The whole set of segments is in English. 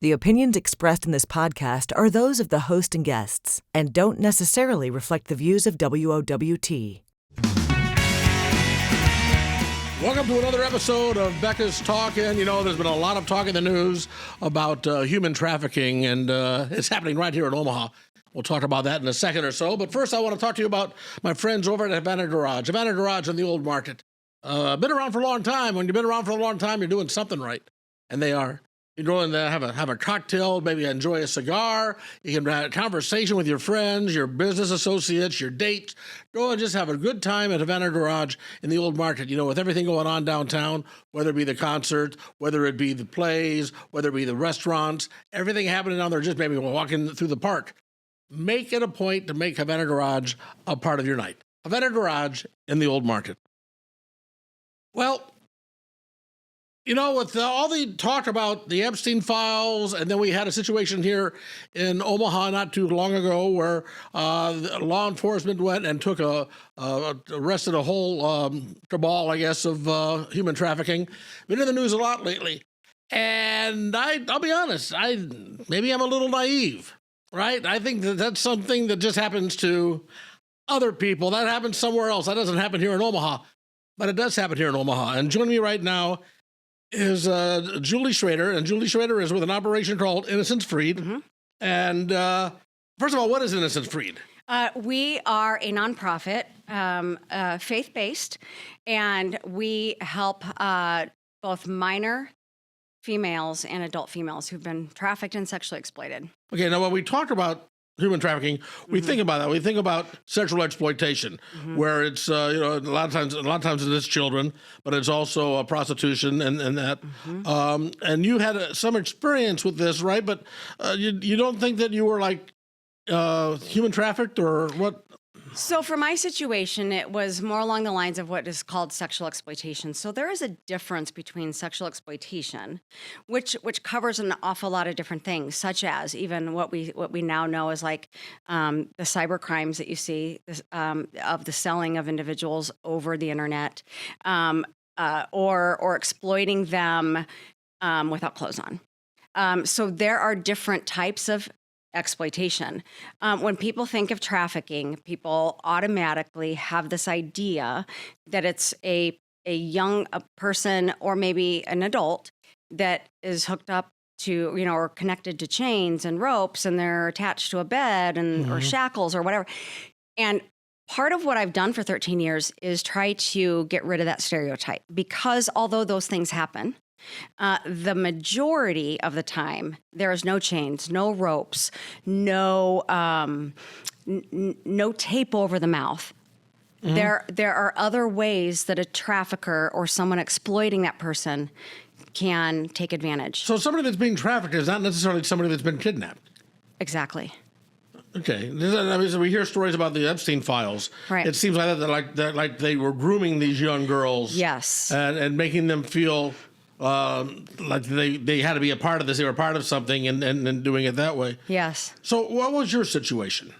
The opinions expressed in this podcast are those of the host and guests and don't necessarily reflect the views of WOWT. Welcome to another episode of Becca's Talkin'. You know, there's been a lot of talk in the news about human trafficking, and it's happening right here in Omaha. We'll talk about that in a second or so. But first, I want to talk to you about my friends over at Havana Garage. Havana Garage in the Old Market. Been around for a long time. When you've been around for a long time, you're doing something right. And they are. You go in there, have a cocktail, maybe enjoy a cigar. You can have a conversation with your friends, your business associates, your dates. Go and just have a good time at Havana Garage in the Old Market. You know, with everything going on downtown, whether it be the concerts, whether it be the plays, whether it be the restaurants, everything happening down there, just maybe walking through the park. Make it a point to make Havana Garage a part of your night. Havana Garage in the Old Market. Well, you know, with all the talk about the Epstein files, and then we had a situation here in Omaha not too long ago where law enforcement went and arrested a whole cabal, I guess, of human trafficking. Been in the news a lot lately. And I'll be honest, maybe I'm a little naive, right? I think that's something that just happens to other people. That happens somewhere else. That doesn't happen here in Omaha. But it does happen here in Omaha. And joining me right now is Julie Schrader, and Julie Schrader is with an operation called Innocence Freed. Mm-hmm. And first of all, what is Innocence Freed? We are a nonprofit, faith-based, and we help both minor females and adult females who've been trafficked and sexually exploited. Okay, now when we talk about human trafficking, we think about that. We think about sexual exploitation, where it's a lot of times it is children, but it's also prostitution and that. And you had some experience with this, right? But you don't think that you were like human trafficked or what? So for my situation, it was more along the lines of what is called sexual exploitation. So there is a difference between sexual exploitation, which covers an awful lot of different things, such as even what we now know is like the cyber crimes that you see of the selling of individuals over the internet, or exploiting them without clothes on. So there are different types of exploitation. When people think of trafficking, people automatically have this idea that it's a young person or maybe an adult that is hooked up to, or connected to chains and ropes, and they're attached to a bed and or shackles or whatever. And part of what I've done for 13 years is try to get rid of that stereotype, because although those things happen, the majority of the time, there is no chains, no ropes, no tape over the mouth. There are other ways that a trafficker or someone exploiting that person can take advantage. So somebody that's being trafficked is not necessarily somebody that's been kidnapped. Exactly. Okay. I mean, so we hear stories about the Epstein files. Right. It seems like like they were grooming these young girls. Yes. And making them feel like they had to be a part of this. They were part of something, and doing it that way. Yes. So what was your situation?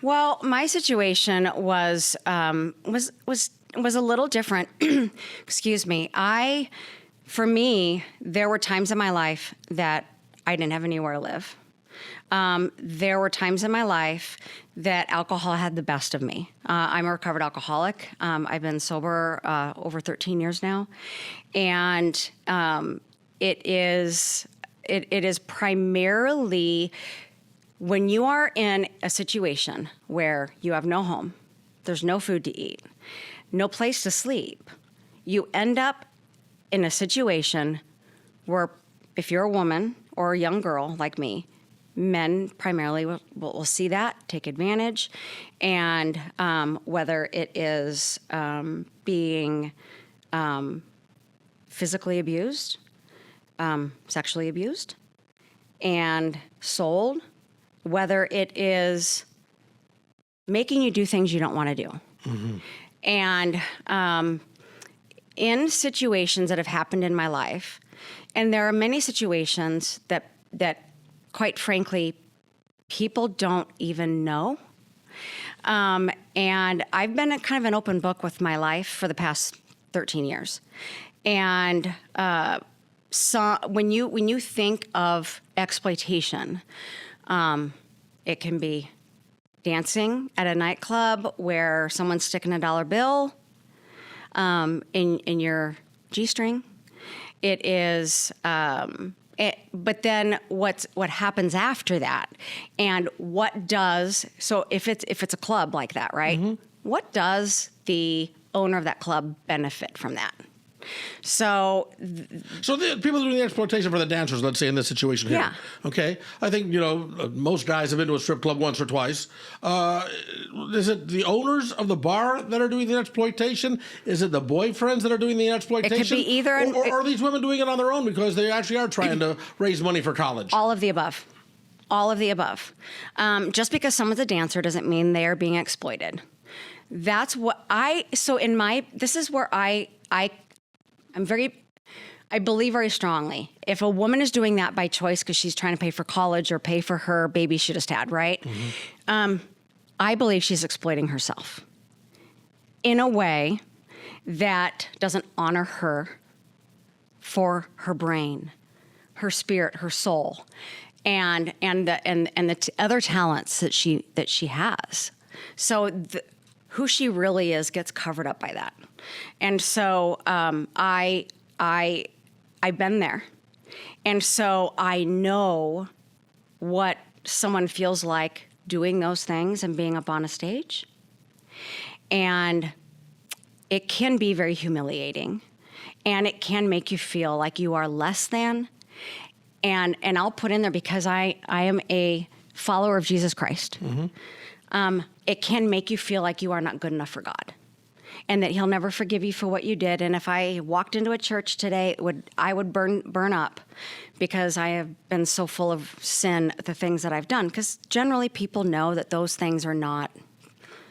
Well, my situation was a little different. Excuse me. For me, there were times in my life that I didn't have anywhere to live. There were times in my life that alcohol had the best of me. I'm a recovered alcoholic. I've been sober over 13 years now. And it is primarily when you are in a situation where you have no home, there's no food to eat, no place to sleep, you end up in a situation where if you're a woman or a young girl like me, men primarily will see that, take advantage, and whether it is being physically abused, sexually abused, and sold, whether it is making you do things you don't want to do. And in situations that have happened in my life, and there are many situations that quite frankly, people don't even know. And I've been kind of an open book with my life for the past 13 years. And when you think of exploitation, it can be dancing at a nightclub where someone's sticking a dollar bill in your G-string. It is, but then what happens after that, and so if it's a club like that, right? What does the owner of that club benefit from that? So the people doing the exploitation for the dancers, let's say in this situation here. Yeah. Okay. I think, most guys have been to a strip club once or twice. Is it the owners of the bar that are doing the exploitation? Is it the boyfriends that are doing the exploitation? It could be either. Or are these women doing it on their own because they actually are trying to raise money for college? All of the above. All of the above. Just because someone's a dancer doesn't mean they are being exploited. That's what this is where I believe very strongly. If a woman is doing that by choice because she's trying to pay for college or pay for her baby she just had, right? I believe she's exploiting herself in a way that doesn't honor her for her brain, her spirit, her soul, and the other talents that she has. So who she really is gets covered up by that. And so I've been there. And so I know what someone feels like doing those things and being up on a stage. And it can be very humiliating. And it can make you feel like you are less than. And I'll put in there, because I am a follower of Jesus Christ. It can make you feel like you are not good enough for God, and that He'll never forgive you for what you did. And if I walked into a church today, I would burn up, because I have been so full of sin, the things that I've done. Because generally people know that those things are not.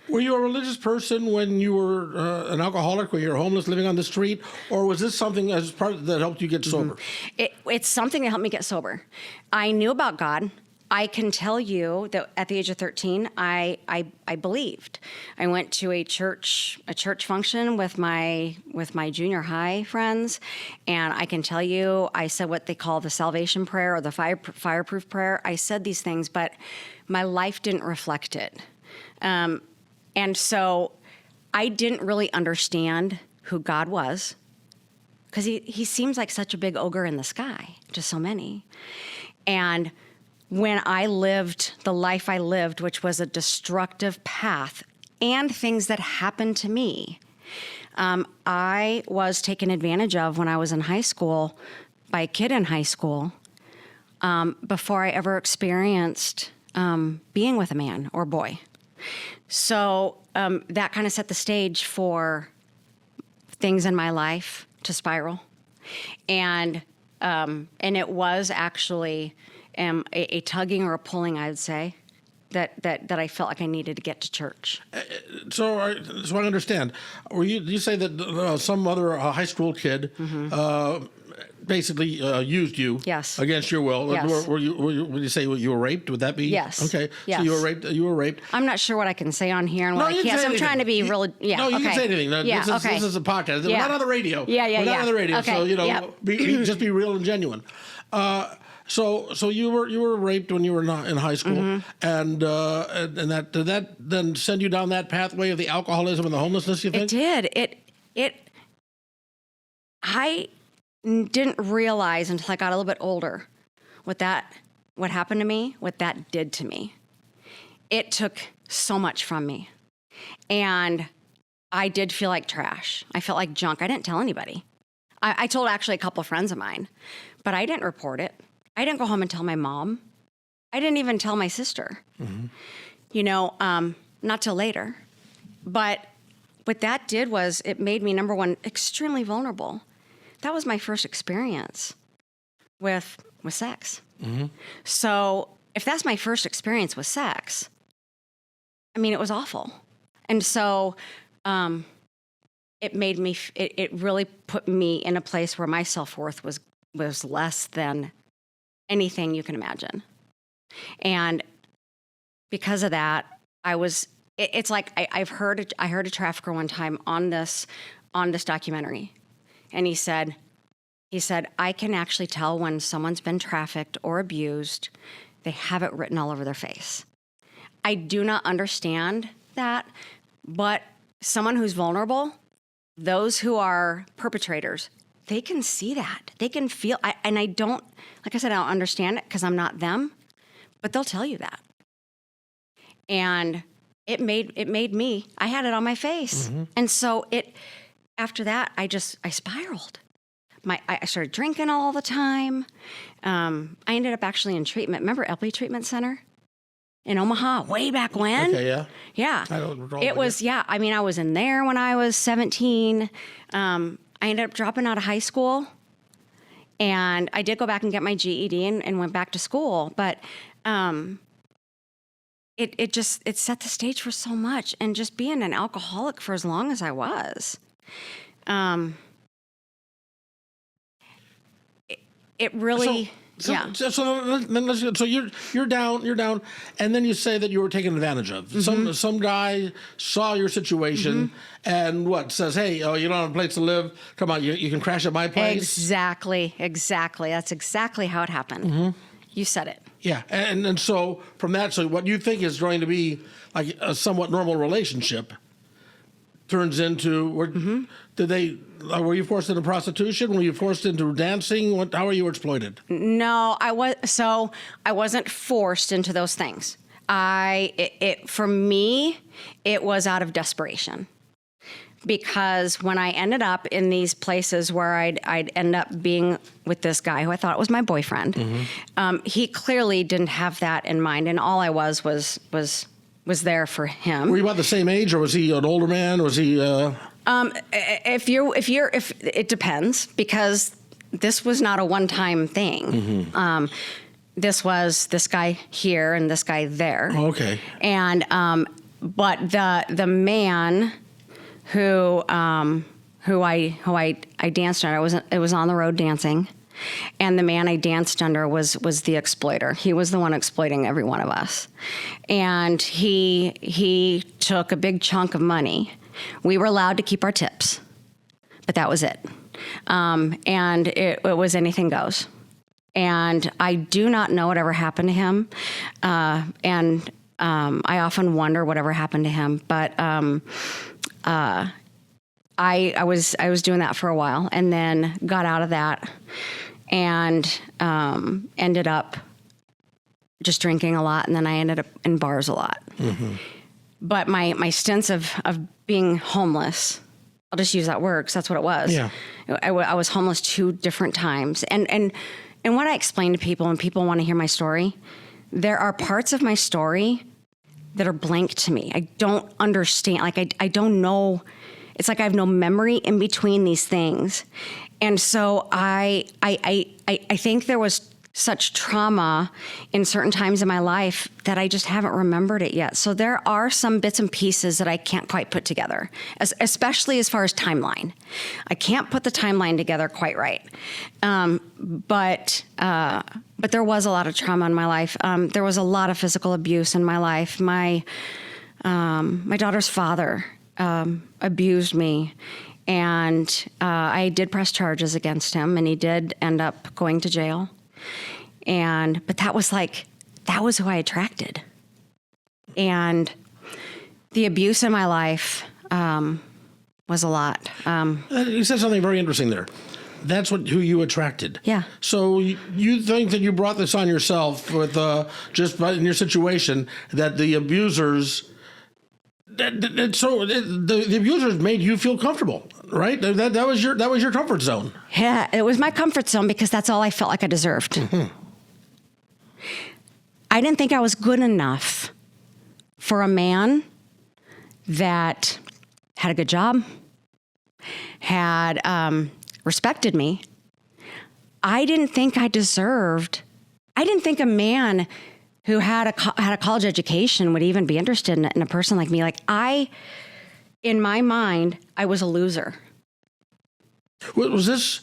Were you a religious person when you were an alcoholic, when you were homeless, living on the street, or was this something as part that helped you get sober? It's something that helped me get sober. I knew about God. I can tell you that at the age of 13, I believed. I went to a church function with my junior high friends, and I can tell you, I said what they call the salvation prayer or the fireproof prayer. I said these things, but my life didn't reflect it. And so I didn't really understand who God was, because he seems like such a big ogre in the sky, just so many. And when I lived the life I lived, which was a destructive path and things that happened to me, I was taken advantage of when I was in high school by a kid in high school before I ever experienced being with a man or boy. So that kind of set the stage for things in my life to spiral. And it was actually a tugging or a pulling, I would say, that I felt like I needed to get to church. So I understand. You say that some other high school kid basically used you against your will? Yes. Would you say you were raped? Would that be? Yes. Okay. Yes. So you were raped. I'm not sure what I can say on here and what I can't. So I'm trying to be really. Yeah. No, you okay. can say anything. This is a podcast. We're not on the radio. We're not on the radio. Okay. So just be real and genuine. So you were raped when you were in high school, and that did that then send you down that pathway of the alcoholism and the homelessness? You think it did. I didn't realize until I got a little bit older what happened to me, what that did to me. It took so much from me, and I did feel like trash. I felt like junk. I didn't tell anybody. I told actually a couple of friends of mine, but I didn't report it. I didn't go home and tell my mom. I didn't even tell my sister, not till later. But what that did was it made me, number one, extremely vulnerable. That was my first experience with sex. So if that's my first experience with sex, I mean, it was awful. And so it made me, it really put me in a place where my self-worth was less than anything you can imagine. And because of that, it's like I heard a trafficker one time on this documentary, and he said, He said, I can actually tell when someone's been trafficked or abused. They have it written all over their face. I do not understand that, but someone who's vulnerable, those who are perpetrators, they can see that. They can feel, and I don't, like I said, I don't understand it because I'm not them, but they'll tell you that. And it made me, I had it on my face. Mm-hmm. And so after that, I spiraled. I started drinking all the time. I ended up actually in treatment. Remember Epley Treatment Center in Omaha way back when? Okay, yeah. Yeah. I don't recall. It was, yeah. I mean, I was in there when I was 17. I ended up dropping out of high school. And I did go back and get my GED and went back to school. But it set the stage for so much. And just being an alcoholic for as long as I was. It really, yeah. So you're down, and then you say that you were taken advantage of. Mm-hmm. Some guy saw your situation and says, hey, you don't have a place to live. Come on, you can crash at my place. Exactly. That's exactly how it happened. Mm-hmm. You said it. Yeah, and so from that, so what you think is going to be like a somewhat normal relationship turns into were you forced into prostitution? Were you forced into dancing? How were you exploited? No, I wasn't forced into those things. For me, it was out of desperation. Because when I ended up in these places where I'd end up being with this guy who I thought was my boyfriend, he clearly didn't have that in mind, and all I was there for him. Were you about the same age, or was he an older man? Was he? If it depends, because this was not a one-time thing. Mm-hmm. This was this guy here and this guy there. Oh, okay. And but the man who I danced under, it was on the road dancing. And the man I danced under was the exploiter. He was the one exploiting every one of us. And he took a big chunk of money. We were allowed to keep our tips, but that was it. And it was anything goes. And I do not know whatever happened to him. And I often wonder whatever happened to him. But I was doing that for a while, and then got out of that, and ended up just drinking a lot, and then I ended up in bars a lot. Mm-hmm. But my stints of being homeless, I'll just use that word because that's what it was. Yeah. I was homeless 2 different times, and what I explain to people when people want to hear my story, there are parts of my story that are blank to me. I don't understand. Like I don't know. It's like I have no memory in between these things. And so I think there was such trauma in certain times in my life that I just haven't remembered it yet. So there are some bits and pieces that I can't quite put together, especially as far as timeline. I can't put the timeline together quite right. But there was a lot of trauma in my life. There was a lot of physical abuse in my life. My daughter's father abused me, and I did press charges against him, and he did end up going to jail. But that was who I attracted. And the abuse in my life was a lot. You said something very interesting there. That's who you attracted. Yeah. So you think that you brought this on yourself with just in your situation, that the abusers. The abusers made you feel comfortable, right? That was your comfort zone. Yeah, it was my comfort zone because that's all I felt like I deserved. Mm-hmm. I didn't think I was good enough for a man that had a good job, had respected me. I didn't think I didn't think a man who had a college education would even be interested in a person like me. In my mind, I was a loser. Was this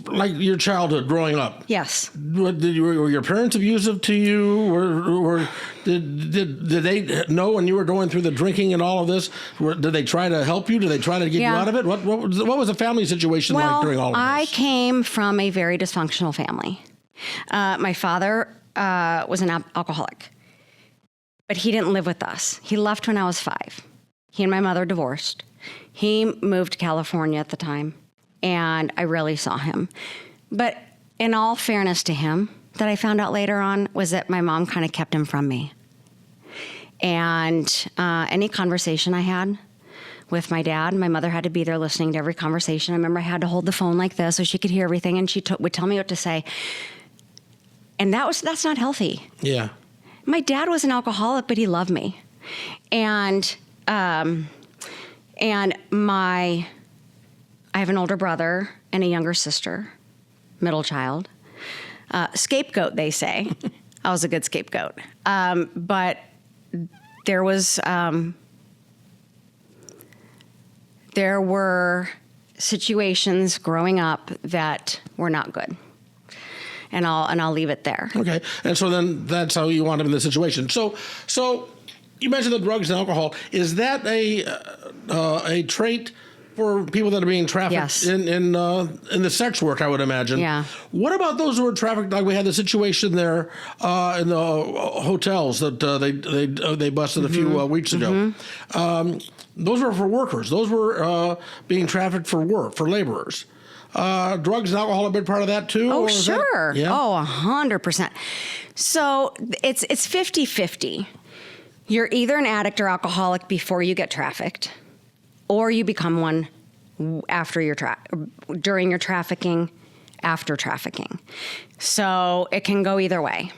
like your childhood growing up. Yes. Were your parents abusive to you? Or did they know when you were going through the drinking and all of this? Did they try to help you? Did they try to get you out of it? What was the family situation like during all of this? I came from a very dysfunctional family. My father was an alcoholic, but he didn't live with us. He left when I was 5. He and my mother divorced. He moved to California at the time, and I rarely saw him. But in all fairness to him, that I found out later on was that my mom kind of kept him from me. And any conversation I had with my dad, my mother had to be there listening to every conversation. I remember I had to hold the phone like this so she could hear everything, and she would tell me what to say. And that's not healthy. Yeah. My dad was an alcoholic, but he loved me. And I have an older brother and a younger sister, middle child. Scapegoat, they say. I was a good scapegoat. But there were situations growing up that were not good. And I'll leave it there. Okay. And so then that's how you wound up in this situation. So you mentioned the drugs and alcohol. Is that a trait for people that are being trafficked? Yes. in the sex work, I would imagine? Yeah. What about those who are trafficked? Like we had the situation there in the hotels that they busted a few weeks ago. Those were for workers. Those were being trafficked for work, for laborers. Drugs and alcohol a big part of that too? Oh, sure. Yeah? Oh, 100%. So it's 50-50. You're either an addict or alcoholic before you get trafficked, or you become one after during your trafficking, after trafficking. So it can go either way.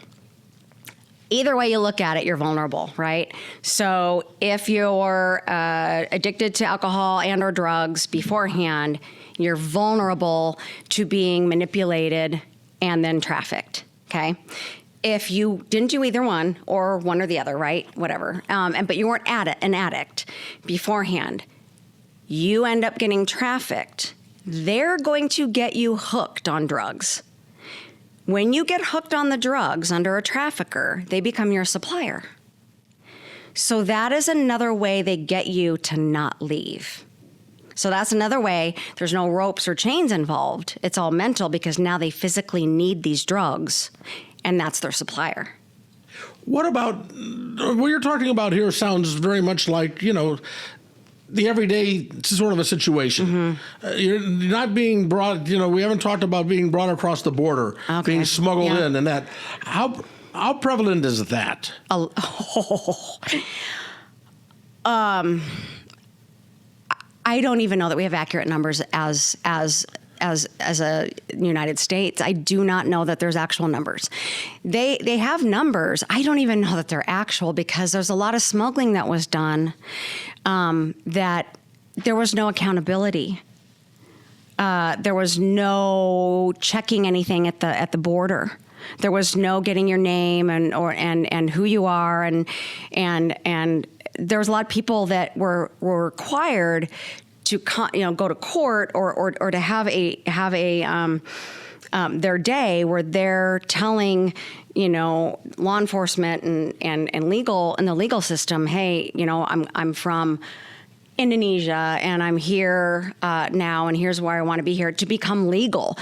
Either way you look at it, you're vulnerable, right? So if you're addicted to alcohol and or drugs beforehand, you're vulnerable to being manipulated and then trafficked, okay? If you didn't do either one or one or the other, right? Whatever. But you weren't an addict beforehand, you end up getting trafficked. They're going to get you hooked on drugs. When you get hooked on the drugs under a trafficker, they become your supplier. So that is another way they get you to not leave. So that's another way. There's no ropes or chains involved. It's all mental because now they physically need these drugs, and that's their supplier. What about what you're talking about here sounds very much like, the everyday sort of a situation. You're not being brought, we haven't talked about being brought across the border, being smuggled in and that. How prevalent is that? I don't even know that we have accurate numbers as a United States. I do not know that there's actual numbers. They have numbers. I don't even know that they're actual because there's a lot of smuggling that was done that there was no accountability. There was no checking anything at the border. There was no getting your name and who you are and there was a lot of people that were required to go to court or to have their day where they're telling law enforcement and legal in the legal system, hey, I'm from Indonesia and I'm here now and here's why I want to be here, to become legal.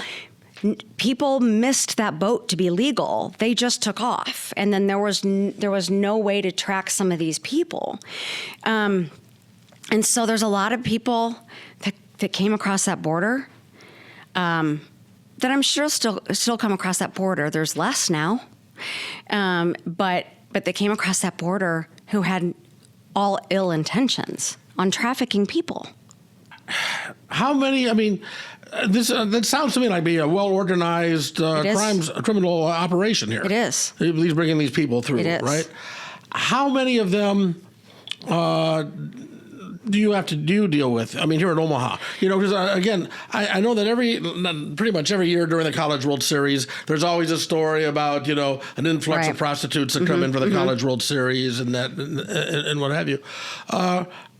People missed that boat to be legal. They just took off, and then there was no way to track some of these people, and so there's a lot of people that came across that border that I'm sure still come across that border. There's less now, but they came across that border who had all ill intentions on trafficking people. How many? I mean, that sounds to me like a well-organized criminal operation here. It is. He's bringing these people through, right? How many of them do you deal with? I mean, here in Omaha, because again, I know that pretty much every year during the College World Series, there's always a story about an influx of prostitutes that come in for the College World Series and that and what have you.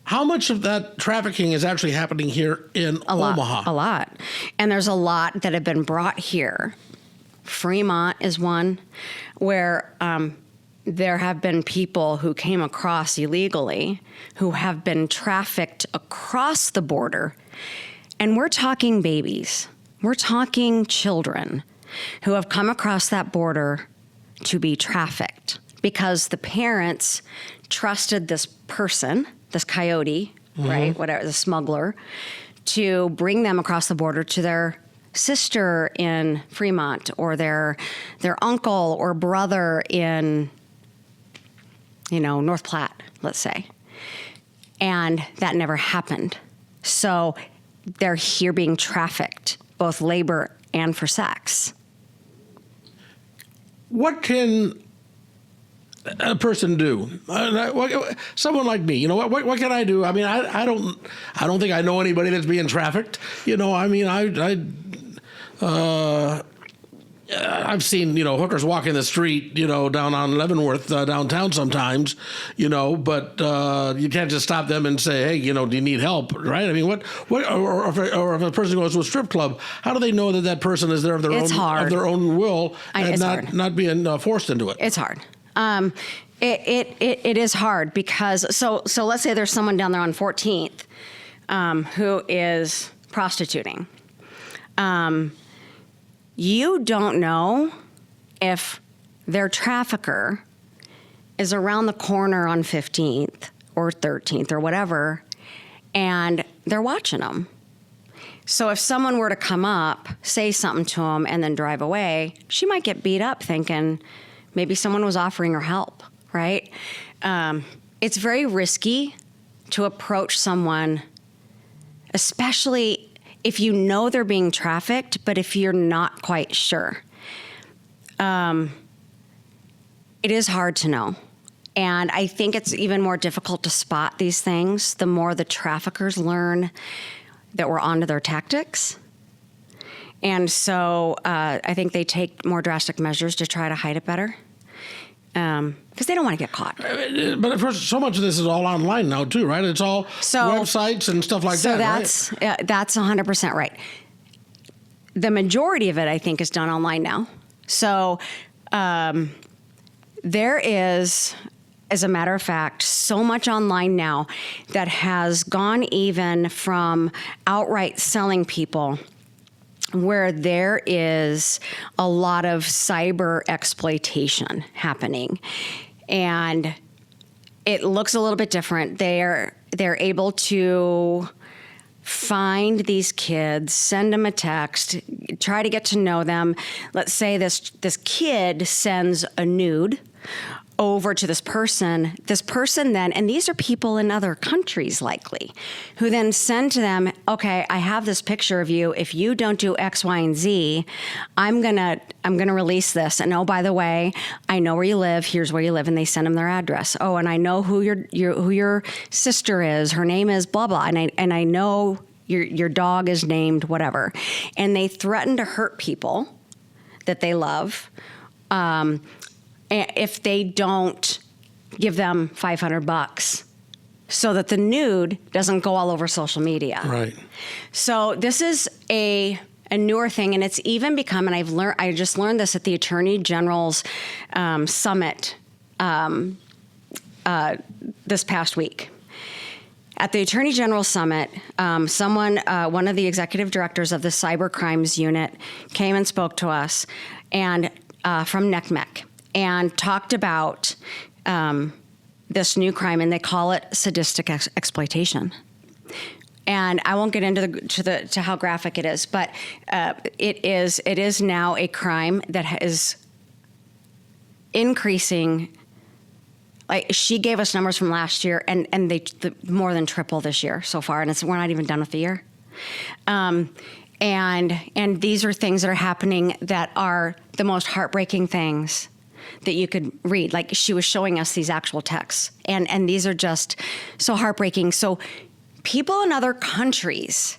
How much of that trafficking is actually happening here in Omaha? A lot. And there's a lot that have been brought here. Fremont is one where there have been people who came across illegally who have been trafficked across the border. And we're talking babies. We're talking children who have come across that border to be trafficked because the parents trusted this person, this coyote, right, whatever, the smuggler, to bring them across the border to their sister in Fremont or their uncle or brother in, North Platte, let's say. And that never happened. So they're here being trafficked, both labor and for sex. What can a person do? Someone like me, what can I do? I mean, I don't think I know anybody that's being trafficked. I've seen, hookers walking the street, down on Leavenworth, downtown sometimes, but you can't just stop them and say, hey, do you need help, right? I mean, or if a person goes to a strip club, how do they know that person is there of their own will and not being forced into it? It's hard. It is hard because so let's say there's someone down there on 14th who is prostituting. You don't know if their trafficker is around the corner on 15th or 13th or whatever, and they're watching them. So if someone were to come up, say something to them, and then drive away, she might get beat up thinking maybe someone was offering her help, right? It's very risky to approach someone, especially if you know they're being trafficked, but if you're not quite sure. It is hard to know. And I think it's even more difficult to spot these things the more the traffickers learn that we're onto their tactics. And so I think they take more drastic measures to try to hide it better. Because they don't want to get caught. But of course, so much of this is all online now, too, right? It's all websites and stuff like that, right? So that's 100% right. The majority of it, I think, is done online now. So there is, as a matter of fact, so much online now that has gone even from outright selling people where there is a lot of cyber exploitation happening. And it looks a little bit different. They're able to find these kids, send them a text, try to get to know them. Let's say this kid sends a nude over to this person then, and these are people in other countries likely, who then send to them, okay, I have this picture of you. If you don't do X, Y, and Z, I'm gonna release this. And oh, by the way, I know where you live. Here's where you live. And they send them their address. Oh, and I know who your sister is. Her name is blah, blah. And I know your dog is named whatever. And they threaten to hurt people that they love. If they don't give them $500 so that the nude doesn't go all over social media. Right. So this is a newer thing, and it's even become, and I just learned this at the Attorney General's summit this past week. At the Attorney General Summit, one of the executive directors of the Cyber Crimes Unit came and spoke to us, and from NECMEC, and talked about this new crime, and they call it sadistic exploitation. And I won't get into how graphic it is, but it is now a crime that is increasing. Like, she gave us numbers from last year, and they more than triple this year so far, and we're not even done with the year. And these are things that are happening that are the most heartbreaking things that you could read. Like, she was showing us these actual texts, and these are just so heartbreaking. So people in other countries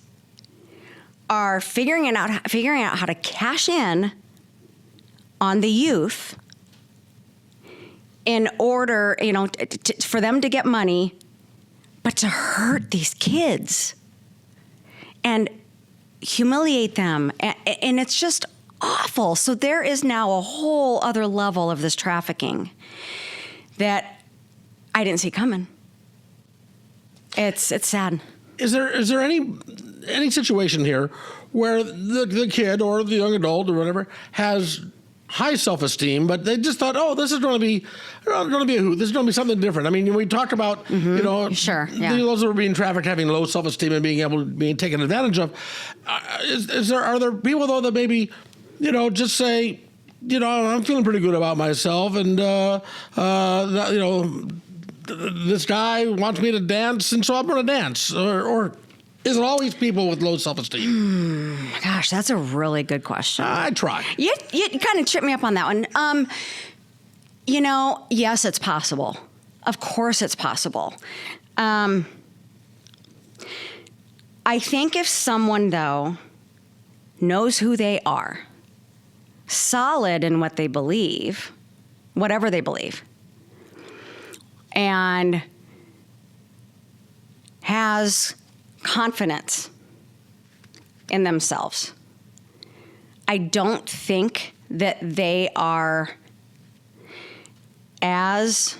are figuring out how to cash in on the youth in order, for them to get money But to hurt these kids and humiliate them, and it's just awful. So there is now a whole other level of this trafficking that I didn't see coming. It's sad. Is there any situation here where the kid or the young adult or whatever has high self-esteem, but they just thought, oh, this is going to be a hoot. This is going to be something different. I mean, we talked about, Sure, yeah. those that were being trafficked having low self-esteem and being taken advantage of. Are there people though that maybe, just say, I'm feeling pretty good about myself, and this guy wants me to dance, and so I'm going to dance, or is it always people with low self-esteem? Gosh, that's a really good question. I try. You kind of tripped me up on that one. Yes, it's possible. Of course it's possible. I think if someone, though, knows who they are, solid in what they believe, whatever they believe, and has confidence in themselves, I don't think that they are as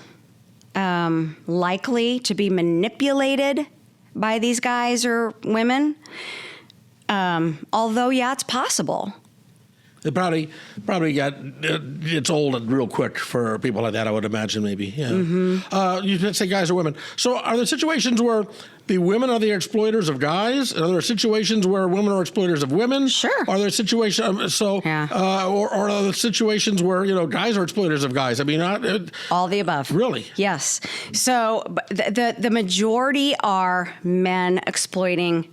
likely to be manipulated by these guys or women. Although, yeah, it's possible. It probably it's old real quick for people like that, I would imagine, maybe. Yeah. Mm-hmm. You did say guys or women. So are there situations where the women are the exploiters of guys? Are there situations where women are exploiters of women? Sure. Are there situations or are there situations where guys are exploiters of guys? I mean, all the above. Really? Yes. So the majority are men exploiting.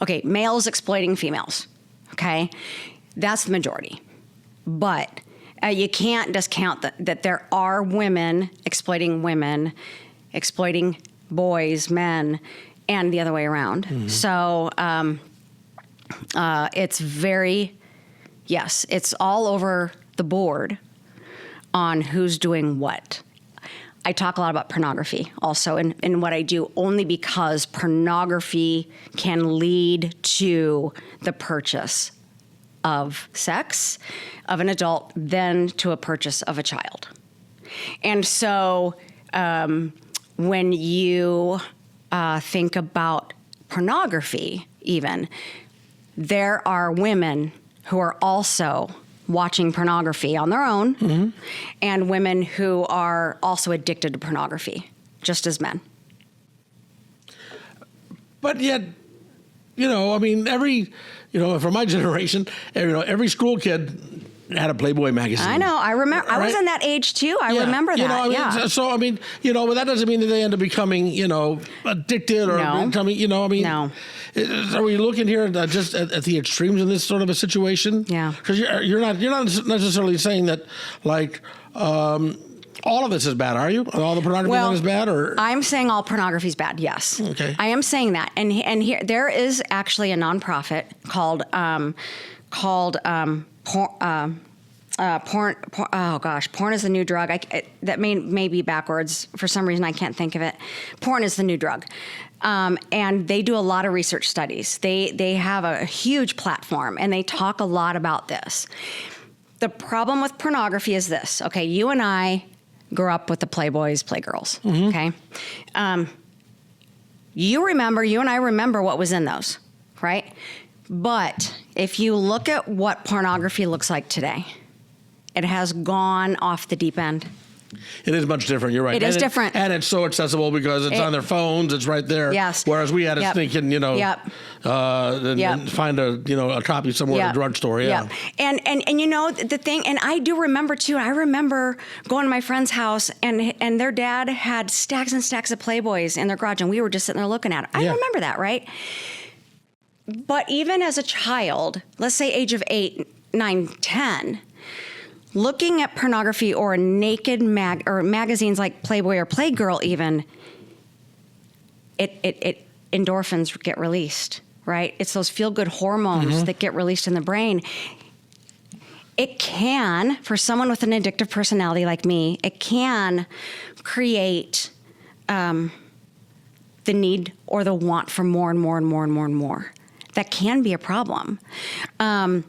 Okay, males exploiting females. Okay. That's the majority. But you can't discount that there are women, exploiting boys, men, and the other way around. Mm-hmm. So it's all over the board on who's doing what. I talk a lot about pornography also in what I do, only because pornography can lead to the purchase of sex of an adult, then to a purchase of a child. And so when you think about pornography even, there are women who are also watching pornography on their own, mm-hmm. and women who are also addicted to pornography, just as men. But yet, from my generation, every school kid had a Playboy magazine. I know. I remember. Right? I was in that age too. I remember that. But that doesn't mean that they end up becoming, addicted or becoming, No. Are we looking here just at the extremes in this sort of a situation? Yeah. Because you're not necessarily saying that all of this is bad, are you? All the pornography is bad, or I'm saying all pornography is bad. Yes. Okay. I am saying that, and here there is actually a nonprofit called Porn is the New Drug. That may be backwards. For some reason, I can't think of it. Porn is the New Drug. And they do a lot of research studies. They have a huge platform, and they talk a lot about this. The problem with pornography is this. Okay, you and I grew up with the Playboys, Playgirls. Mm-hmm. Okay? You and I remember what was in those, right? But if you look at what pornography looks like today, it has gone off the deep end. It is much different. You're right. It is different. And it's so accessible because it's on their phones. It's right there. Yes. Whereas we had to sneak in, and find a copy somewhere at a drugstore. Yeah. And the thing, and I do remember too, I remember going to my friend's house and their dad had stacks and stacks of Playboys in their garage, and we were just sitting there looking at it. I remember that, right? But even as a child, let's say age of 8, 9, 10, looking at pornography or a naked or magazines like Playboy or Playgirl even, it endorphins get released, right? It's those feel-good hormones mm-hmm. that get released in the brain. It can, for someone with an addictive personality like me, it can create the need or the want for more and more and more and more and more. That can be a problem. And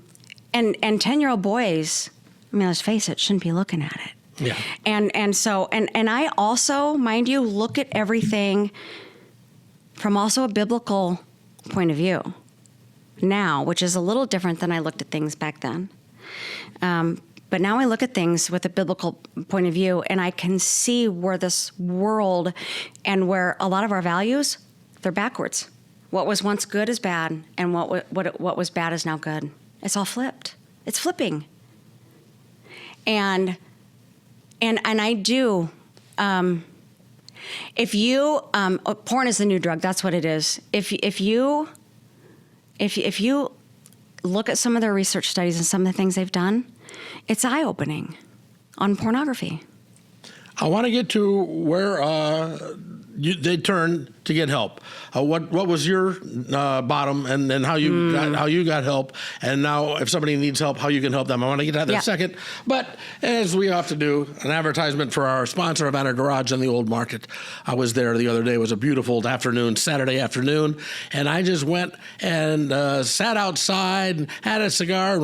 10-year-old boys, I mean, let's face it, shouldn't be looking at it. Yeah. And so I also, mind you, look at everything from also a biblical point of view now, which is a little different than I looked at things back then. But now I look at things with a biblical point of view, and I can see where this world and where a lot of our values, they're backwards. What was once good is bad, and what was bad is now good. It's all flipped. It's flipping. And I do. If you porn is the new drug. That's what it is. If you look at some of their research studies and some of the things they've done, it's eye-opening on pornography. I want to get to where they turned to get help. What was your bottom, and then how you got help, and now if somebody needs help, how you can help them. I want to get to that in a second. But as we often do, an advertisement for our sponsor, Havana Garage in the Old Market. I was there the other day. It was a beautiful afternoon, Saturday afternoon, and I just went and sat outside and had a cigar and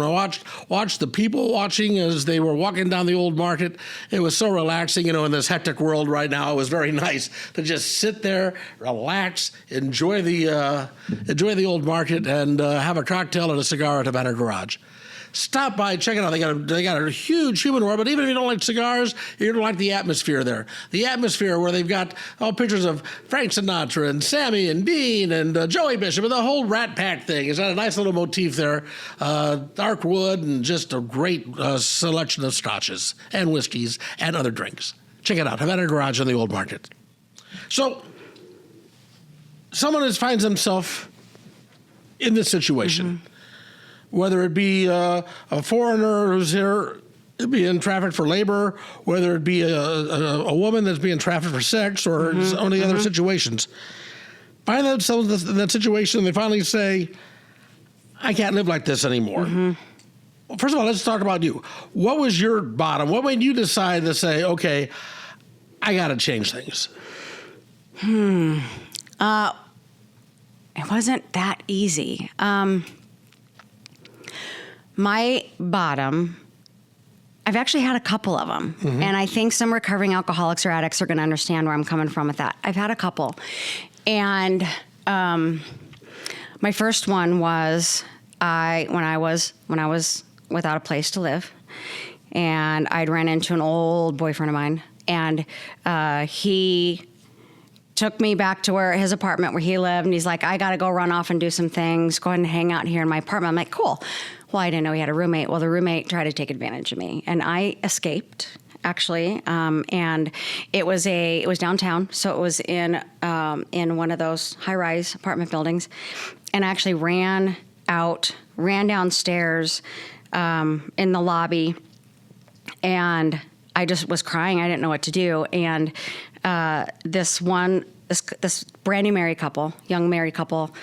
watched the people watching as they were walking down the Old Market. It was so relaxing, in this hectic world right now. It was very nice to just sit there, relax, enjoy the Old Market, and have a cocktail and a cigar at Havana Garage. Stop by, check it out. They got a huge humidor, but even if you don't like cigars, you're going to like the atmosphere there. The atmosphere where they've got all pictures of Frank Sinatra and Sammy and Dean and Joey Bishop, and the whole Rat Pack thing. It's got a nice little motif there. Dark wood and just a great selection of scotches and whiskeys and other drinks. Check it out, Havana Garage in the Old Market. So, someone finds himself in this situation, whether it be a foreigner who's here being trafficked for labor, whether it be a woman that's being trafficked for sex, or so many other situations. Find themselves in that situation, and they finally say, I can't live like this anymore. Well, first of all, let's talk about you. What was your bottom? What made you decide to say, okay, I got to change things? It wasn't that easy. My bottom, I've actually had a couple of them. And I think some recovering alcoholics or addicts are going to understand where I'm coming from with that. I've had a couple. And my first one was when I was without a place to live, and I'd ran into an old boyfriend of mine, and he took me back to his apartment where he lived, and he's like, I got to go run off and do some things. Go ahead and hang out here in my apartment. I'm like, cool. Well, I didn't know he had a roommate. Well, the roommate tried to take advantage of me, and I escaped, actually. And it was downtown, so it was in one of those high-rise apartment buildings, and I actually ran downstairs in the lobby, and I just was crying. I didn't know what to do, and this brand new young married couple,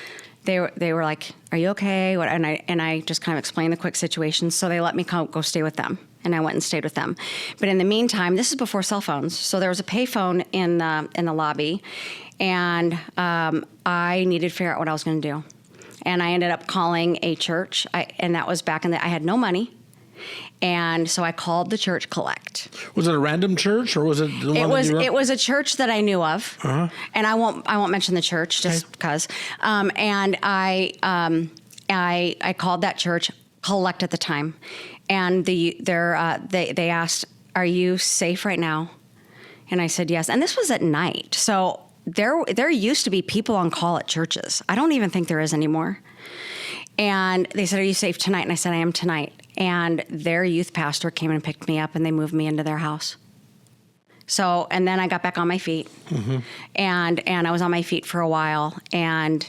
they were like, "Are you okay?" And I just kind of explained the quick situation, so they let me go stay with them, and I went and stayed with them. But in the meantime, this is before cell phones, so there was a payphone in the lobby, and I needed to figure out what I was going to do, and I ended up calling a church, and that was back I had no money. And so I called the church Collect. Was it a random church, or was it the one It was a church that I knew of, and I won't mention the church just because. And I called that church Collect at the time, and they asked, "Are you safe right now?" And I said yes. And this was at night, so there used to be people on call at churches. I don't even think there is anymore. And they said, "Are you safe tonight?" And I said, "I am tonight." And their youth pastor came and picked me up, and they moved me into their house. So, and then I got back on my feet, and I was on my feet for a while. And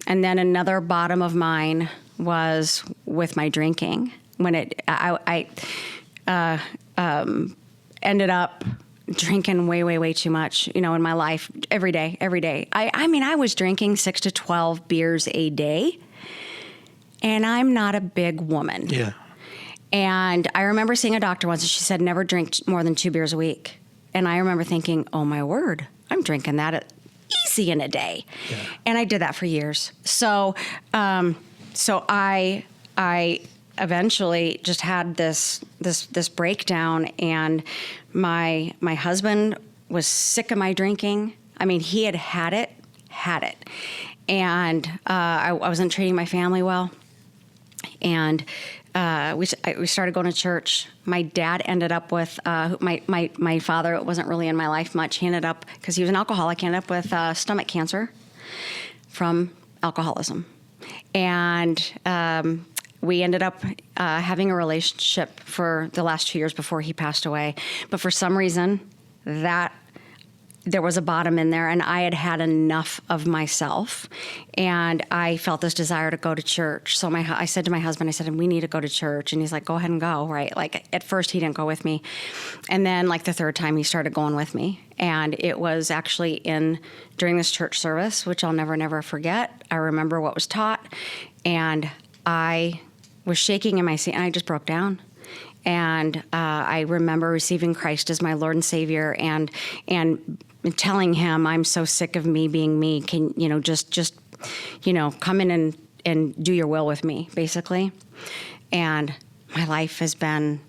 then another bottom of mine was with my drinking. When I ended up drinking way too much, in my life, every day. I mean, I was drinking 6 to 12 beers a day, and I'm not a big woman. Yeah. And I remember seeing a doctor once, and she said, never drink more than 2 beers a week. And I remember thinking, oh, my word, I'm drinking that at easy in a day. Yeah. And I did that for years. So I eventually just had this breakdown, and my husband was sick of my drinking. I mean, he had it. And I wasn't treating my family well. And we started going to church. My dad ended up with, my father wasn't really in my life much. He ended up, because he was an alcoholic, he ended up with stomach cancer from alcoholism. And we ended up having a relationship for the last 2 years before he passed away. But for some reason, there was a bottom in there, and I had had enough of myself, and I felt this desire to go to church. So I said to my husband, I said, we need to go to church. And he's like, go ahead and go, right? Like, at first he didn't go with me. And then, like, the third time he started going with me. And it was actually during this church service, which I'll never forget. I remember what was taught, and I was shaking in my seat, and I just broke down. And I remember receiving Christ as my Lord and Savior, and telling him, I'm so sick of me being me. Can just come in and do your will with me, basically. And my life has been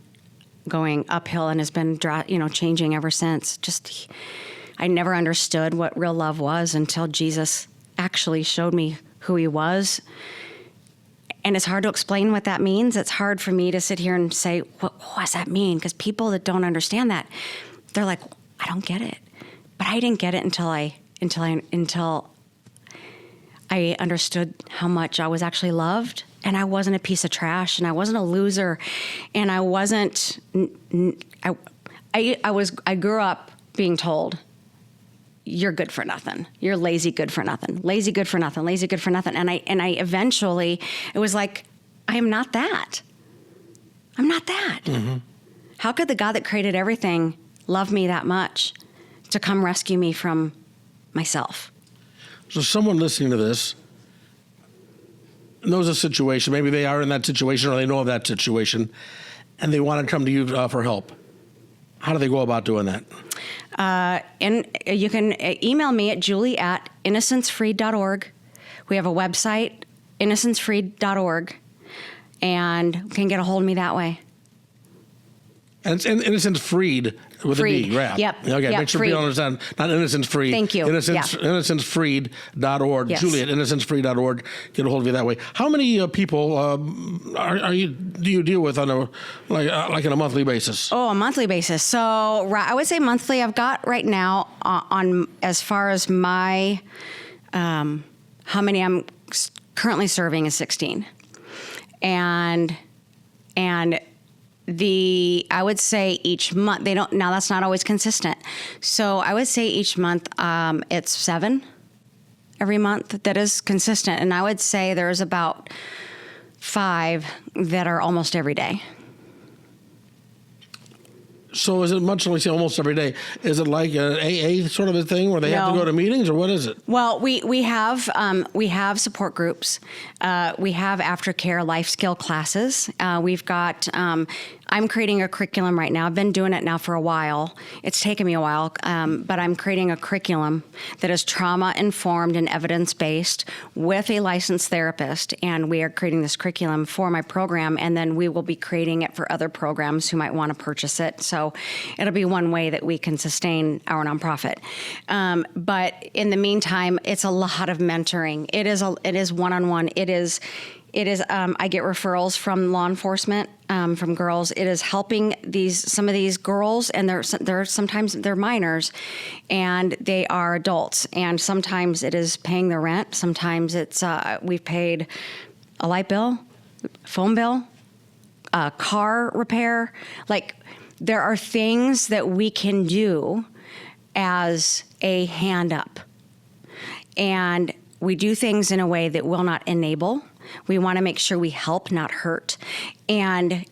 going uphill and has been changing ever since. I never understood what real love was until Jesus actually showed me who he was. And it's hard to explain what that means. It's hard for me to sit here and say, what does that mean? Because people that don't understand that, they're like, I don't get it. But I didn't get it until I understood how much I was actually loved, and I wasn't a piece of trash, and I wasn't a loser, and I wasn't. I grew up being told, you're good for nothing. You're lazy, good for nothing. Lazy, good for nothing. Lazy, good for nothing. And I eventually, it was like, I am not that. I'm not that. Mm-hmm. How could the God that created everything love me that much to come rescue me from myself? So someone listening to this knows a situation. Maybe they are in that situation, or they know of that situation, and they want to come to you for help. How do they go about doing that? And you can email me at julie@innocencefreed.org. We have a website, innocencefreed.org, and can get a hold of me that way. And it's Innocence Freed with Freed. a D, right? Yep. Okay, yep. make sure Freed. people understand. Not Innocence Freed. Thank you. Innocencefreed.org. Yes. Julie at innocencefreed.org. Get a hold of you that way. How many people do you deal with on like on a monthly basis? Oh, a monthly basis. So I would say monthly. I've got right now on as far as my how many I'm currently serving is 16, and I would say each month, now that's not always consistent. So I would say each month, it's 7 every month that is consistent. And I would say there's about 5 that are almost every day. So is it much like almost every day? Is it like an AA sort of a thing where they have to go to meetings, or what is it? Well, we have support groups. We have aftercare life skill classes. We've got. I'm creating a curriculum right now. I've been doing it now for a while. It's taken me a while, but I'm creating a curriculum that is trauma-informed and evidence-based with a licensed therapist, and we are creating this curriculum for my program, and then we will be creating it for other programs who might want to purchase it. So it'll be one way that we can sustain our nonprofit. But in the meantime, it's a lot of mentoring. It is one-on-one. It is. I get referrals from law enforcement, from girls. It is helping some of these girls, and they're sometimes they're minors, and they are adults. And sometimes it is paying their rent. Sometimes it's we've paid a light bill, phone bill, car repair. Like, there are things that we can do as a hand up, and we do things in a way that will not enable. We want to make sure we help, not hurt. And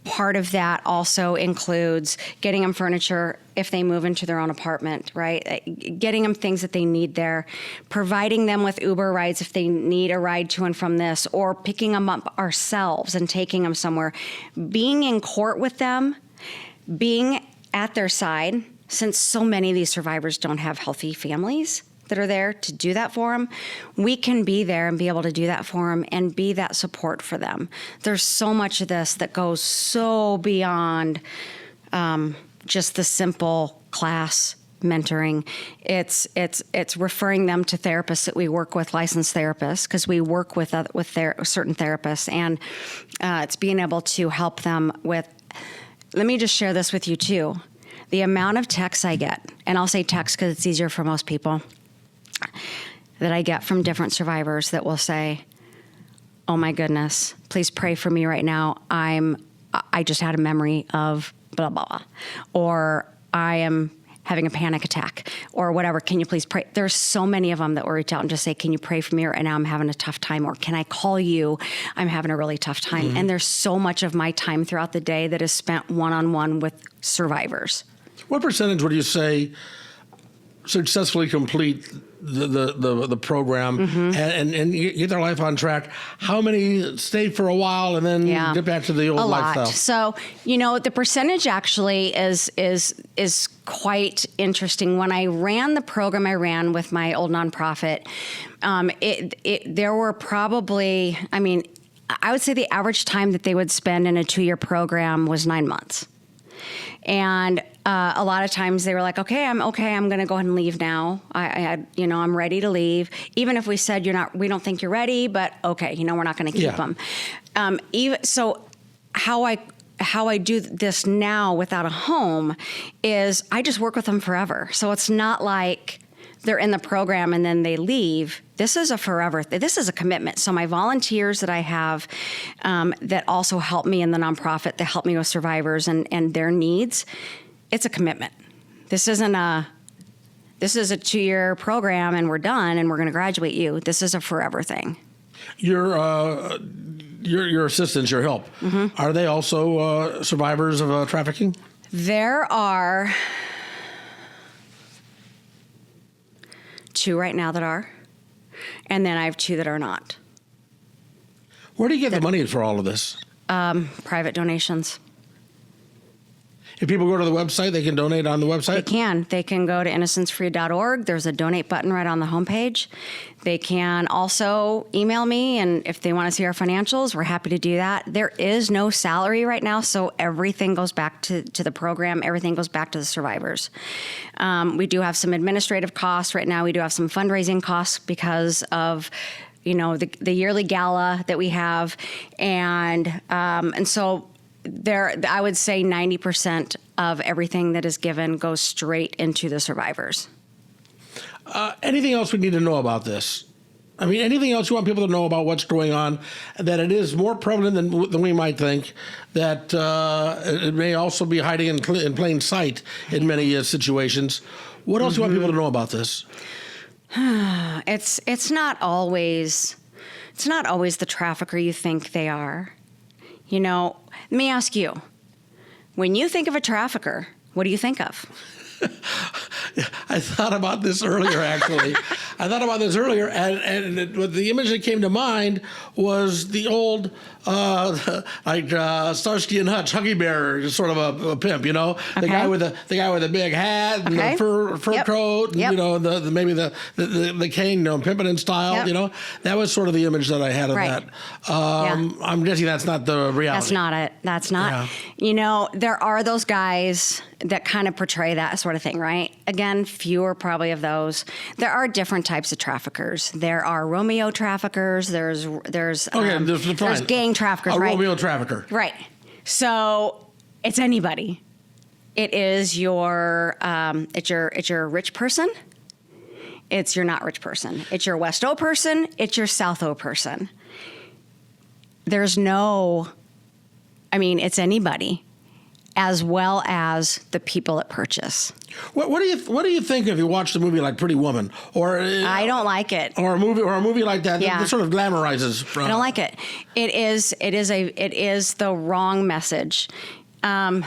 part of that also includes getting them furniture if they move into their own apartment, right? Getting them things that they need there, providing them with Uber rides if they need a ride to and from this, or picking them up ourselves and taking them somewhere. Being in court with them, being at their side, since so many of these survivors don't have healthy families, that are there to do that for them, we can be there and be able to do that for them and be that support for them. There's so much of this that goes so beyond just the simple class mentoring. It's referring them to therapists that we work with, licensed therapists, because we work with certain therapists, and it's being able to help them with. Let me just share this with you too. The amount of texts I get, and I'll say text because it's easier for most people, that I get from different survivors that will say, "Oh my goodness, please pray for me right now. I just had a memory of blah, blah, blah," or "I am having a panic attack," or whatever. "Can you please pray?" There's so many of them that will reach out and just say, "Can you pray for me right now? I'm having a tough time," or "Can I call you? I'm having a really tough time." Mm-hmm. And there's so much of my time throughout the day that is spent one-on-one with survivors. What percentage would you say successfully complete the program Mm-hmm. and get their life on track? How many stay for a while and then get back to the old lifestyle? So, the percentage actually is quite interesting. When I ran the program I ran with my old nonprofit, there were probably, I would say the average time that they would spend in a 2-year program was 9 months. And a lot of times they were like, "Okay, I'm going to go ahead and leave now. I'm ready to leave." Even if we said we don't think you're ready, but okay, we're not going to keep them. So how I do this now without a home is I just work with them forever. So it's not like they're in the program and then they leave. This is a forever. This is a commitment. So my volunteers that I have that also help me in the nonprofit, that help me with survivors and their needs, it's a commitment. This is a 2-year program and we're done and we're going to graduate you. This is a forever thing. Your assistants, your help, mm-hmm. Are they also survivors of trafficking? There are 2 right now that are, and then I have 2 that are not. Where do you get the money for all of this? Private donations. If people go to the website, they can donate on the website? They can. They can go to innocencefreed.org. There's a donate button right on the homepage. They can also email me, and if they want to see our financials, we're happy to do that. There is no salary right now, so everything goes back to the program. Everything goes back to the survivors. We do have some administrative costs right now. We do have some fundraising costs because of the yearly gala that we have, and so there, I would say 90% of everything that is given goes straight into the survivors. Anything else we need to know about this? I mean, anything else you want people to know about what's going on, that it is more prevalent than we might think, that it may also be hiding in plain sight in many situations? What else do you want people to know about this? It's not always the trafficker you think they are. Let me ask you, when you think of a trafficker, what do you think of? I thought about this earlier, actually. And the image that came to mind was the old, Starsky and Hutch, Huggy Bear, sort of a pimp, okay. the guy with the big hat and the fur coat, and maybe the cane, pimping in style, Yep. That was sort of the image that I had of that. I'm guessing that's not the reality. That's not it. That's not. Yeah. There are those guys that kind of portray that sort of thing, right? Again, fewer probably of those. There are different types of traffickers. There are Romeo traffickers. There's gang traffickers. A right? Romeo trafficker. Right. So it's anybody. It is your rich person. It's your not rich person. It's your West O person. It's your South O person. It's anybody, as well as the people that purchase. What do you think if you watch the movie like Pretty Woman, or I don't like it, or a movie like that that sort of glamorizes? I don't like it. It is the wrong message. It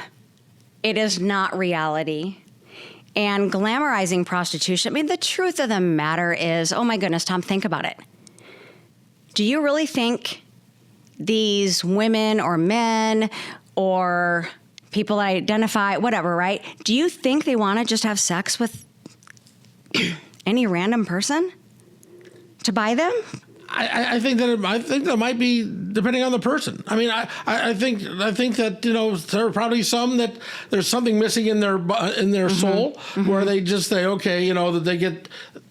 is not reality. And glamorizing prostitution. The truth of the matter is, oh my goodness, Tom, think about it. Do you really think these women or men or people that identify, whatever, right? Do you think they want to just have sex with any random person to buy them? I think that might be depending on the person. I mean, I think that there are probably some that there's something missing in their soul where they just say, okay, that they get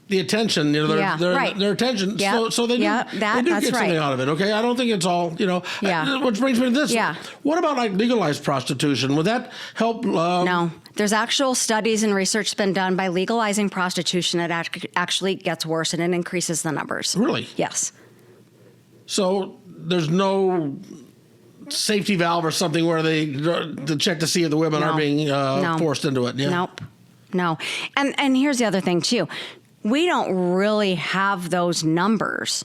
the attention, their attention. Yep. So they do, they do get something out of it. Okay, I don't think it's all Which brings me to this. Yeah. What about like legalized prostitution? Would that help? No. There's actual studies and research been done by legalizing prostitution. It actually gets worse and it increases the numbers. Really? Yes. So there's no safety valve or something where they to check to see if the women are being forced into it. Yeah. Nope. No. And here's the other thing too. We don't really have those numbers.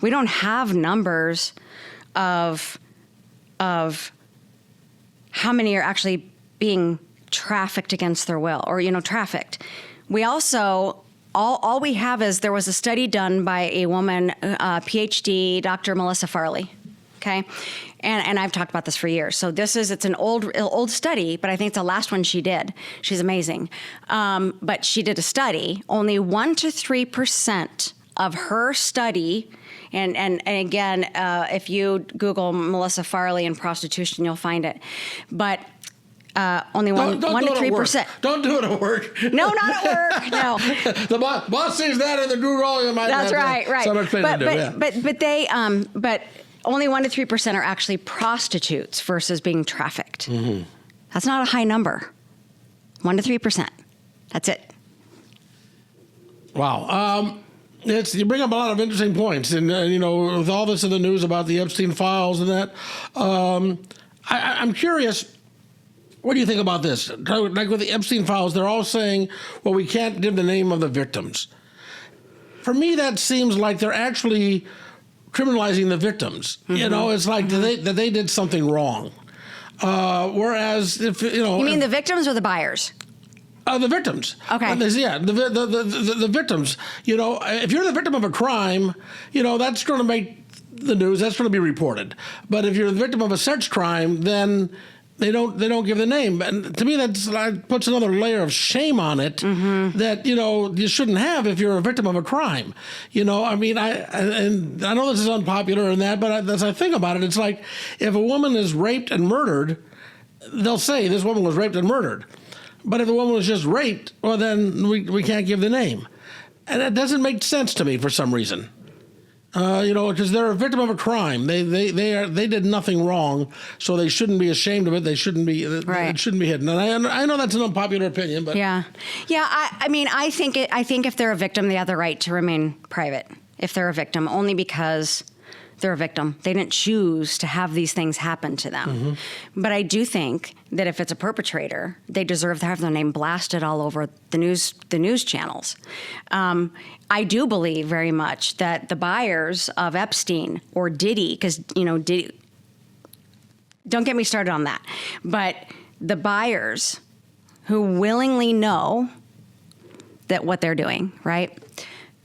We don't have numbers of how many are actually being trafficked against their will or, trafficked. We also, all we have is there was a study done by a woman, PhD, Dr. Melissa Farley. Okay. And I've talked about this for years. So it's an old study, but I think it's the last one she did. She's amazing. But she did a study, only 1 to 3% of her study. And again, if you Google Melissa Farley and prostitution, you'll find it. But only 1 to 3%. Don't do it at work. No, not at work. No. The boss sees that in the Google. You might That's have right. So much pain to do. But only 1 to 3% are actually prostitutes versus being trafficked. Mm-hmm. That's not a high number. 1 to 3%. That's it. Wow. You bring up a lot of interesting points, and with all this in the news about the Epstein files and that, I'm curious. What do you think about this? Like with the Epstein files, they're all saying, well, we can't give the name of the victims. For me, that seems like they're actually criminalizing the victims. Mm-hmm. It's like that they did something wrong. Whereas if you mean the victims or the buyers? The victims. Okay. The victims. If you're the victim of a crime, that's going to make the news. That's going to be reported. But if you're the victim of a sex crime, then they don't give the name. And to me, that puts another layer of shame on it that you shouldn't have if you're a victim of a crime. I mean, I know this is unpopular and that, but as I think about it, it's like if a woman is raped and murdered, they'll say this woman was raped and murdered. But if the woman was just raped, well, then we can't give the name, and that doesn't make sense to me for some reason. Because they're a victim of a crime. They did nothing wrong, so they shouldn't be ashamed of it. They shouldn't be. It shouldn't be hidden. And I know that's an unpopular opinion, but yeah. I mean, I think if they're a victim, they have the right to remain private. If they're a victim, only because they're a victim. They didn't choose to have these things happen to them. Mm-hmm. But I do think that if it's a perpetrator, they deserve to have their name blasted all over the news channels. I do believe very much that the buyers of Epstein or Diddy, because Diddy, don't get me started on that, but the buyers who willingly know that what they're doing, right?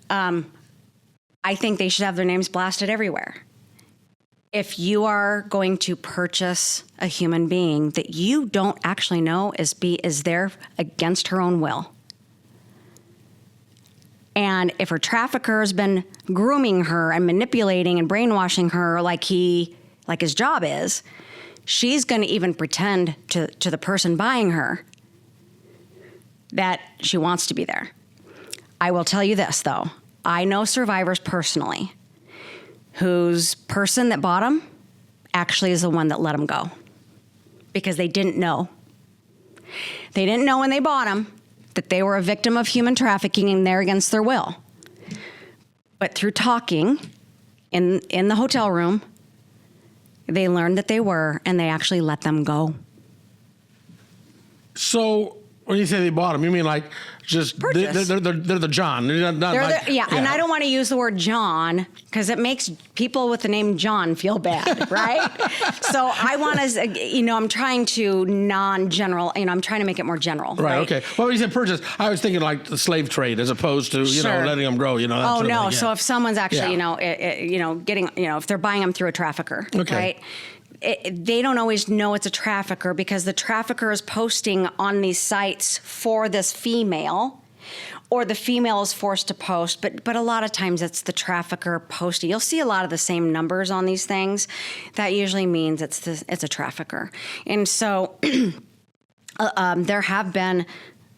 I think they should have their names blasted everywhere. If you are going to purchase a human being that you don't actually know is there against her own will, and if her trafficker has been grooming her and manipulating and brainwashing her like his job is, she's going to even pretend to the person buying her that she wants to be there. I will tell you this, though. I know survivors personally whose person that bought them actually is the one that let them go because they didn't know. They didn't know when they bought them that they were a victim of human trafficking and they're against their will. But through talking in the hotel room, they learned that they were, and they actually let them go. So when you say they bought them, you mean like just they're the John. And I don't want to use the word John because it makes people with the name John feel bad, right? So I want to, I'm trying to non-general, I'm trying to make it more general. Right. Okay. Well, when you said purchase, I was thinking like the slave trade as opposed to, letting them grow, that sort of thing. So if someone's actually, getting, if they're buying them through a trafficker, right? They don't always know it's a trafficker because the trafficker is posting on these sites for this female, or the female is forced to post, but a lot of times it's the trafficker posting. You'll see a lot of the same numbers on these things. That usually means it's a trafficker. And so there have been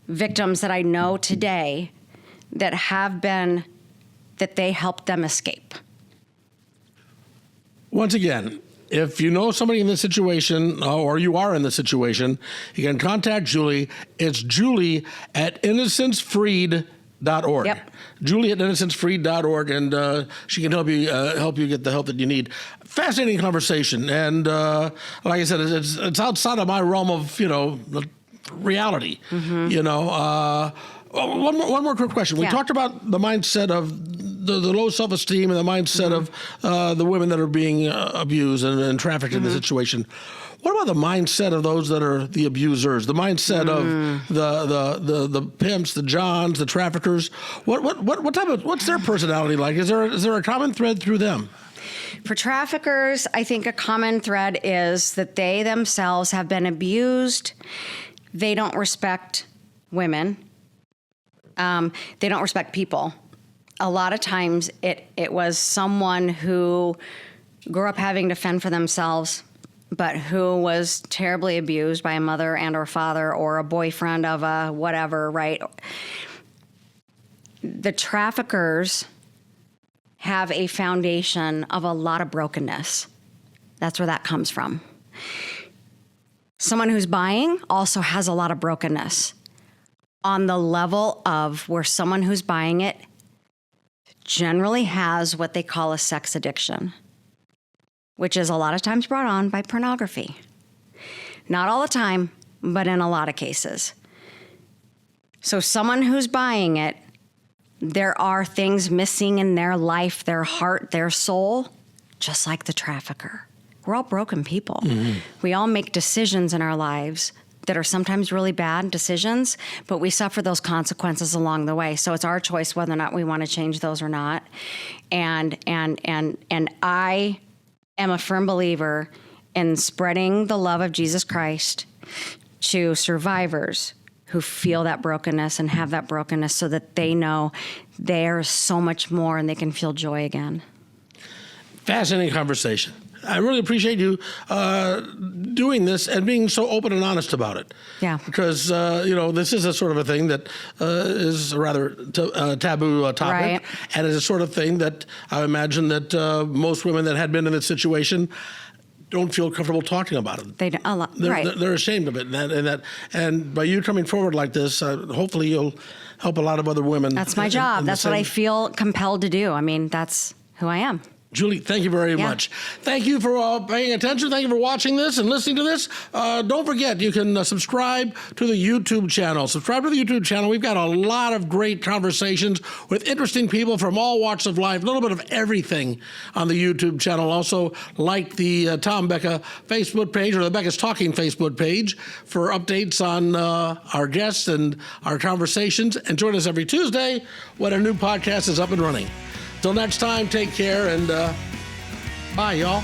victims that I know today that they helped them escape. Once again, if you know somebody in this situation, or you are in this situation, you can contact Julie. It's Julie at InnocenceFreed.org. Yep. Julie at InnocenceFreed.org, and she can help you get the help that you need. Fascinating conversation, and like I said, it's outside of my realm of reality. One more quick question. We talked about the mindset of the low self-esteem and the mindset of the women that are being abused and trafficked in the situation. What about the mindset of those that are the abusers? The mindset of the pimps, the Johns, the traffickers. What's their personality like? Is there a common thread through them? For traffickers, I think a common thread is that they themselves have been abused. They don't respect women. They don't respect people. A lot of times it was someone who grew up having to fend for themselves, but who was terribly abused by a mother and or father or a boyfriend of a whatever, right? The traffickers have a foundation of a lot of brokenness. That's where that comes from. Someone who's buying also has a lot of brokenness on the level of where someone who's buying it generally has what they call a sex addiction, which is a lot of times brought on by pornography. Not all the time, but in a lot of cases. So someone who's buying it, there are things missing in their life, their heart, their soul, just like the trafficker. We're all broken people. Mm-hmm. We all make decisions in our lives that are sometimes really bad decisions, but we suffer those consequences along the way. So it's our choice whether or not we want to change those or not. And I am a firm believer in spreading the love of Jesus Christ to survivors who feel that brokenness and have that brokenness so that they know there's so much more and they can feel joy again. Fascinating conversation. I really appreciate you doing this and being so open and honest about it. Yeah. Because, this is a sort of a thing that is a rather taboo topic. Right. And is a sort of thing that I imagine that most women that had been in this situation don't feel comfortable talking about it. They don't, a lot, They're ashamed of it. And by you coming forward like this, hopefully you'll help a lot of other women. That's my job. That's what I feel compelled to do. I mean, that's who I am. Julie, thank you very much. Thank you for paying attention. Thank you for watching this and listening to this. Don't forget, you can subscribe to the YouTube channel. Subscribe to the YouTube channel. We've got a lot of great conversations with interesting people from all walks of life, a little bit of everything on the YouTube channel. Also, like the Tom Becca Facebook page or the Becca's Talking Facebook page for updates on our guests and our conversations. And join us every Tuesday when a new podcast is up and running. Till next time, take care, and bye, y'all.